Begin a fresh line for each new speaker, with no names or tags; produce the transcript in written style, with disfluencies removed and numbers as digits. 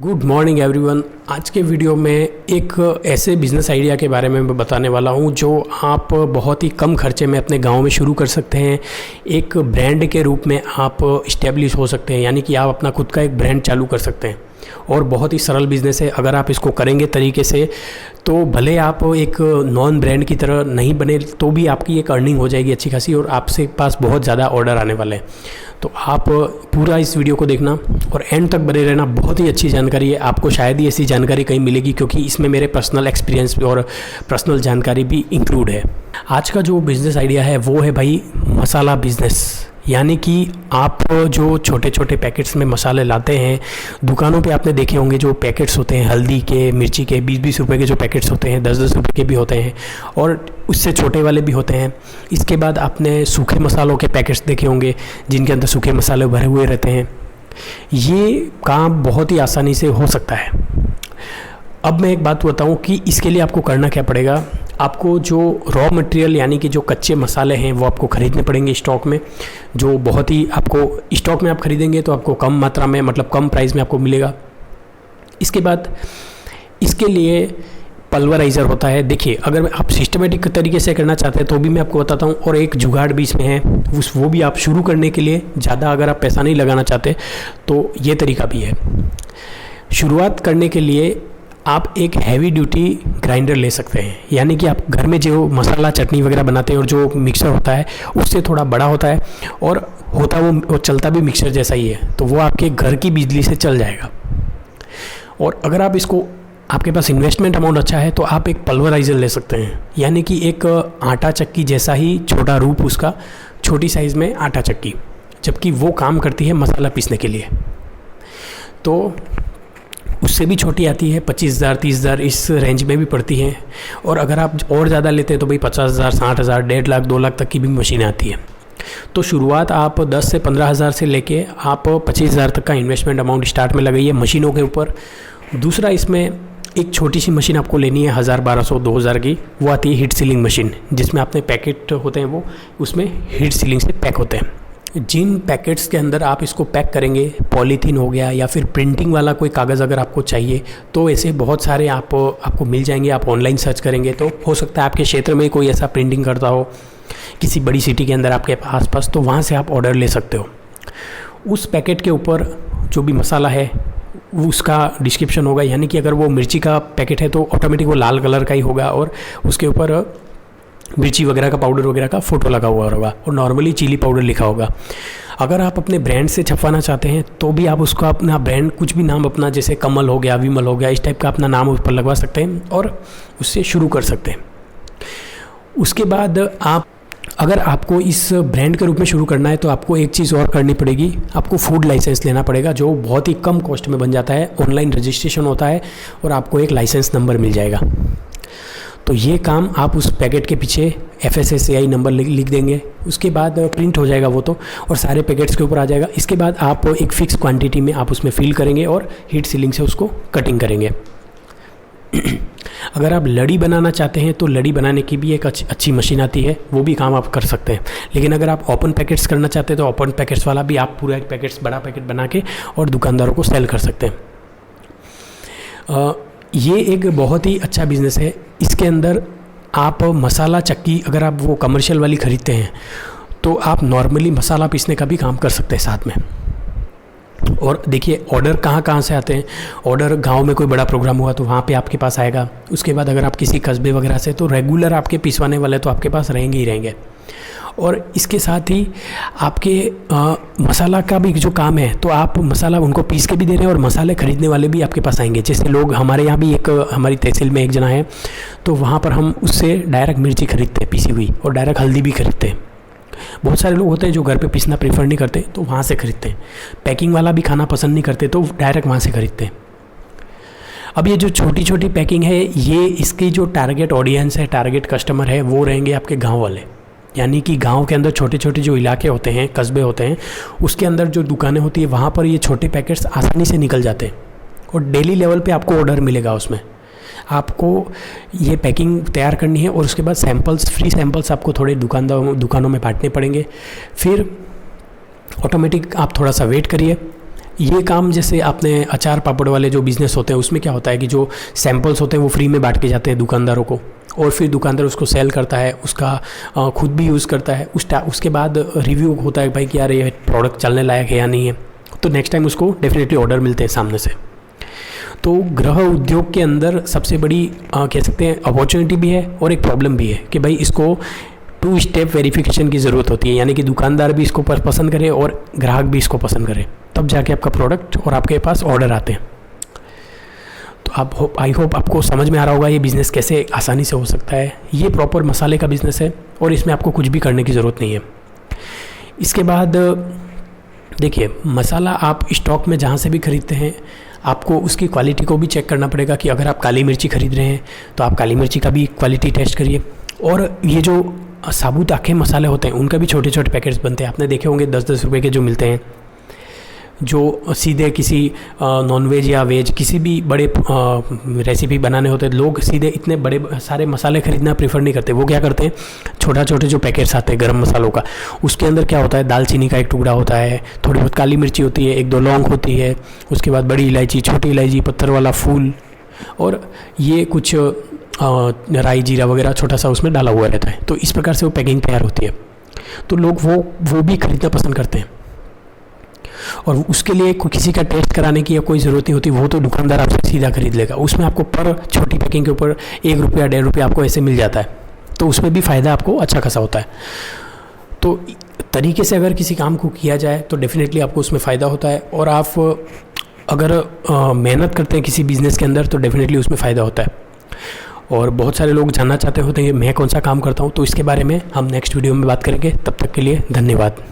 Good morning everyone. आज के video में एक ऐसे बिज़नेस आइडिया के बारे में मैं बताने वाला हूं जो आप बहुत ही कम खर्चे में अपने गांव में शुरू कर सकते हैं। एक ब्रांड के रूप में आप इस्टेब्लिश हो सकते हैं, यानी कि आप अपना खुद का एक ब्रांड चालू कर सकते हैं। और बहुत ही सरल बिज़नेस है। अगर आप इसको करेंगे तरीके से तो भले आप एक नॉन ब्रांड की तरह नहीं बने तो भी आपकी एक अर्निंग हो जाएगी अच्छी खासी, और आपसे पास बहुत ज़्यादा ऑर्डर आने वाले हैं। तो आप पूरा इस वीडियो को देखना और एंड तक बने रहना। बहुत ही अच्छी जानकारी है, आपको शायद ही ऐसी जानकारी कहीं मिलेगी, क्योंकि इसमें मेरे पर्सनल एक्सपीरियंस और पर्सनल जानकारी भी इंक्लूड है। आज का जो बिज़नेस आइडिया है वो है भाई मसाला बिज़नेस। यानी कि आप जो छोटे छोटे पैकेट्स में मसाले लाते हैं, दुकानों पे आपने देखे होंगे जो पैकेट्स होते हैं हल्दी के, मिर्ची के, 20-20 रुपए के जो पैकेट्स होते हैं, 10-10 रुपए के भी होते हैं और उससे छोटे वाले भी होते हैं। इसके बाद आपने सूखे मसालों के पैकेट्स देखे होंगे जिनके अंदर सूखे मसाले भरे हुए रहते हैं। ये काम बहुत ही आसानी से हो सकता है। अब मैं एक बात बताऊं कि इसके लिए आपको करना क्या पड़ेगा। आपको जो रॉ मटेरियल यानी कि जो कच्चे मसाले हैं वो आपको ख़रीदने पड़ेंगे स्टॉक में, जो बहुत ही आपको स्टॉक में आप ख़रीदेंगे तो आपको कम मात्रा में, मतलब कम प्राइस में आपको मिलेगा। इसके बाद इसके लिए पल्वराइज़र होता है। देखिए, अगर आप सिस्टमेटिक तरीके से करना चाहते हैं तो भी मैं आपको बताता हूँ, और एक जुगाड़ भी इसमें है। वो भी आप शुरू करने के लिए ज़्यादा अगर आप पैसा नहीं लगाना चाहते तो ये तरीका भी है। शुरुआत करने के लिए आप एक हैवी ड्यूटी ग्राइंडर ले सकते हैं, यानी कि आप घर में जो मसाला चटनी वगैरह बनाते हैं और जो मिक्सर होता है उससे थोड़ा बड़ा होता है और वो चलता भी मिक्सर जैसा ही है, तो वो आपके घर की बिजली से चल जाएगा। और अगर आप इसको, आपके पास इन्वेस्टमेंट अमाउंट अच्छा है तो आप एक पल्वराइज़र ले सकते हैं, यानी कि एक आटा चक्की जैसा ही छोटा रूप उसका, छोटी साइज़ में आटा चक्की, जबकि वो काम करती है मसाला पीसने के लिए। तो उससे भी छोटी आती है, 25,000 30,000 इस रेंज में भी पड़ती हैं। और अगर आप और ज़्यादा लेते हैं तो भाई 50,000 60,000 1.5 लाख 2 लाख तक की भी मशीनें आती हैं। तो शुरुआत आप 10 से 15,000 से लेके आप 25,000 तक का इन्वेस्टमेंट अमाउंट स्टार्ट में लगाइए मशीनों के ऊपर। दूसरा, इसमें एक छोटी सी मशीन आपको लेनी है 1000 1200 2000 की, वो आती है हीट सीलिंग मशीन, जिसमें अपने पैकेट होते हैं वो उसमें हीट सीलिंग से पैक होते हैं। जिन पैकेट्स के अंदर आप इसको पैक करेंगे, पॉलीथीन हो गया या फिर प्रिंटिंग वाला कोई कागज़ अगर आपको चाहिए तो ऐसे बहुत सारे आपको मिल जाएंगे। आप ऑनलाइन सर्च करेंगे तो हो सकता है आपके क्षेत्र में कोई ऐसा प्रिंटिंग करता हो, किसी बड़ी सिटी के अंदर आपके आसपास, तो वहाँ से आप ऑर्डर ले सकते हो। उस पैकेट के ऊपर जो भी मसाला है उसका डिस्क्रिप्शन होगा, यानी कि अगर वो मिर्ची का पैकेट है तो ऑटोमेटिक वो लाल कलर का ही होगा और उसके ऊपर मिर्ची वगैरह का पाउडर वगैरह का फ़ोटो लगा हुआ होगा और नॉर्मली चिली पाउडर लिखा होगा। अगर आप अपने ब्रांड से छपवाना चाहते हैं तो भी आप उसका अपना ब्रांड, कुछ भी नाम अपना, जैसे कमल हो गया, विमल हो गया, इस टाइप का अपना नाम उस पर लगवा सकते हैं और उससे शुरू कर सकते हैं। उसके बाद अगर आपको इस ब्रांड के रूप में शुरू करना है तो आपको एक चीज़ और करनी पड़ेगी, आपको फूड लाइसेंस लेना पड़ेगा, जो बहुत ही कम कॉस्ट में बन जाता है। ऑनलाइन रजिस्ट्रेशन होता है और आपको एक लाइसेंस नंबर मिल जाएगा। तो ये काम आप उस पैकेट के पीछे FSSAI नंबर लिख देंगे, उसके बाद प्रिंट हो जाएगा वो तो, और सारे पैकेट्स के ऊपर आ जाएगा। इसके बाद आप एक फ़िक्स क्वांटिटी में आप उसमें फिल करेंगे और हीट सीलिंग से उसको कटिंग करेंगे। अगर आप लड़ी बनाना चाहते हैं तो लड़ी बनाने की भी एक अच्छी मशीन आती है, वो भी काम आप कर सकते हैं। लेकिन अगर आप ओपन पैकेट्स करना चाहते हैं तो ओपन पैकेट्स वाला भी आप पूरा एक पैकेट्स, बड़ा पैकेट बना के और दुकानदारों को सेल कर सकते हैं। ये एक बहुत ही अच्छा बिज़नेस है। इसके अंदर आप मसाला चक्की, अगर आप वो कमर्शियल वाली ख़रीदते हैं तो आप नॉर्मली मसाला पीसने का भी काम कर सकते हैं साथ में। और देखिए, ऑर्डर कहाँ कहाँ से आते हैं। ऑर्डर गांव में कोई बड़ा प्रोग्राम हुआ तो वहाँ पे आपके पास आएगा। उसके बाद अगर आप किसी कस्बे वगैरह से, तो रेगुलर आपके पिसवाने वाले तो आपके पास रहेंगे ही रहेंगे। और इसके साथ ही आपके मसाला का भी जो काम है, तो आप मसाला उनको पीस के भी दे रहे हैं और मसाले ख़रीदने वाले भी आपके पास आएंगे। जैसे लोग, हमारे यहाँ भी एक, हमारी तहसील में एक जना है, तो वहाँ पर हम उससे डायरेक्ट मिर्ची खरीदते हैं पीसी हुई, और डायरेक्ट हल्दी भी खरीदते हैं। बहुत सारे लोग होते हैं जो घर पे पीसना प्रेफर नहीं करते तो वहाँ से खरीदते हैं। पैकिंग वाला भी खाना पसंद नहीं करते तो डायरेक्ट वहाँ से खरीदते हैं। अब ये जो छोटी छोटी पैकिंग है, ये इसकी जो टारगेट ऑडियंस है, टारगेट कस्टमर है, वो रहेंगे आपके गाँव वाले। यानी कि गांव के अंदर छोटे छोटे जो इलाके होते हैं, कस्बे होते हैं, उसके अंदर जो दुकानें होती है वहाँ पर ये छोटे पैकेट्स आसानी से निकल जाते हैं और डेली लेवल पे आपको ऑर्डर मिलेगा। उसमें आपको ये पैकिंग तैयार करनी है और उसके बाद सैंपल्स, फ्री सैंपल्स आपको थोड़े दुकानों में बांटने पड़ेंगे। फिर ऑटोमेटिक आप थोड़ा सा वेट करिए, ये काम जैसे आपने अचार पापड़ वाले जो बिज़नेस होते हैं उसमें क्या होता है कि जो सैंपल्स होते हैं वो फ्री में बांट के जाते हैं दुकानदारों को, और फिर दुकानदार उसको सेल करता है, उसका खुद भी यूज़ करता है। उसके बाद रिव्यू होता है भाई कि यार ये प्रोडक्ट चलने लायक है या नहीं है, तो नेक्स्ट टाइम उसको डेफिनेटली ऑर्डर मिलते हैं सामने से। तो गृह उद्योग के अंदर सबसे बड़ी कह सकते हैं अपॉर्चुनिटी भी है और एक प्रॉब्लम भी है कि भाई इसको 2 स्टेप वेरिफिकेशन की ज़रूरत होती है, यानी कि दुकानदार भी इसको पसंद करे और ग्राहक भी इसको पसंद करे, तब जाके आपका प्रोडक्ट और आपके पास ऑर्डर आते हैं। तो आई होप आपको समझ में आ रहा होगा ये बिज़नेस कैसे आसानी से हो सकता है। ये प्रॉपर मसाले का बिज़नेस है और इसमें आपको कुछ भी करने की ज़रूरत नहीं है। इसके बाद देखिए, मसाला आप स्टॉक में जहाँ से भी ख़रीदते हैं आपको उसकी क्वालिटी को भी चेक करना पड़ेगा कि अगर आप काली मिर्ची ख़रीद रहे हैं तो आप काली मिर्ची का भी क्वालिटी टेस्ट करिए। और ये जो साबुत आखे मसाले होते हैं उनका भी छोटे छोटे पैकेट्स बनते हैं, आपने देखे होंगे 10-10 रुपये के जो मिलते हैं, जो सीधे किसी नॉनवेज या वेज किसी भी बड़े रेसिपी बनाने होते हैं, लोग सीधे इतने बड़े सारे मसाले ख़रीदना प्रेफर नहीं करते। वो क्या करते हैं, छोटे जो पैकेट्स आते हैं गरम मसालों का, उसके अंदर क्या होता है, दालचीनी का एक टुकड़ा होता है, थोड़ी बहुत काली मिर्ची होती है, 1-2 लौंग होती है, उसके बाद बड़ी इलायची, छोटी इलायची, पत्थर वाला फूल, और ये कुछ राई जीरा वगैरह छोटा सा उसमें डाला हुआ रहता है। तो इस प्रकार से वो पैकिंग तैयार होती है, तो लोग वो भी खरीदना पसंद करते हैं। और उसके लिए किसी का टेस्ट कराने की या कोई ज़रूरत नहीं होती, वो तो दुकानदार आपसे सीधा खरीद लेगा। उसमें आपको पर छोटी पैकिंग के ऊपर 1 रुपया 1.5 रुपया आपको ऐसे मिल जाता है, तो उसमें भी फ़ायदा आपको अच्छा खासा होता है। तो तरीके से अगर किसी काम को किया जाए तो डेफिनेटली आपको उसमें फ़ायदा होता है, और आप अगर मेहनत करते हैं किसी बिज़नेस के अंदर तो डेफिनेटली उसमें फ़ायदा होता है। और बहुत सारे लोग जानना चाहते होते हैं कि मैं कौन सा काम करता हूँ, तो इसके बारे में हम नेक्स्ट वीडियो में बात करेंगे। तब तक के लिए धन्यवाद।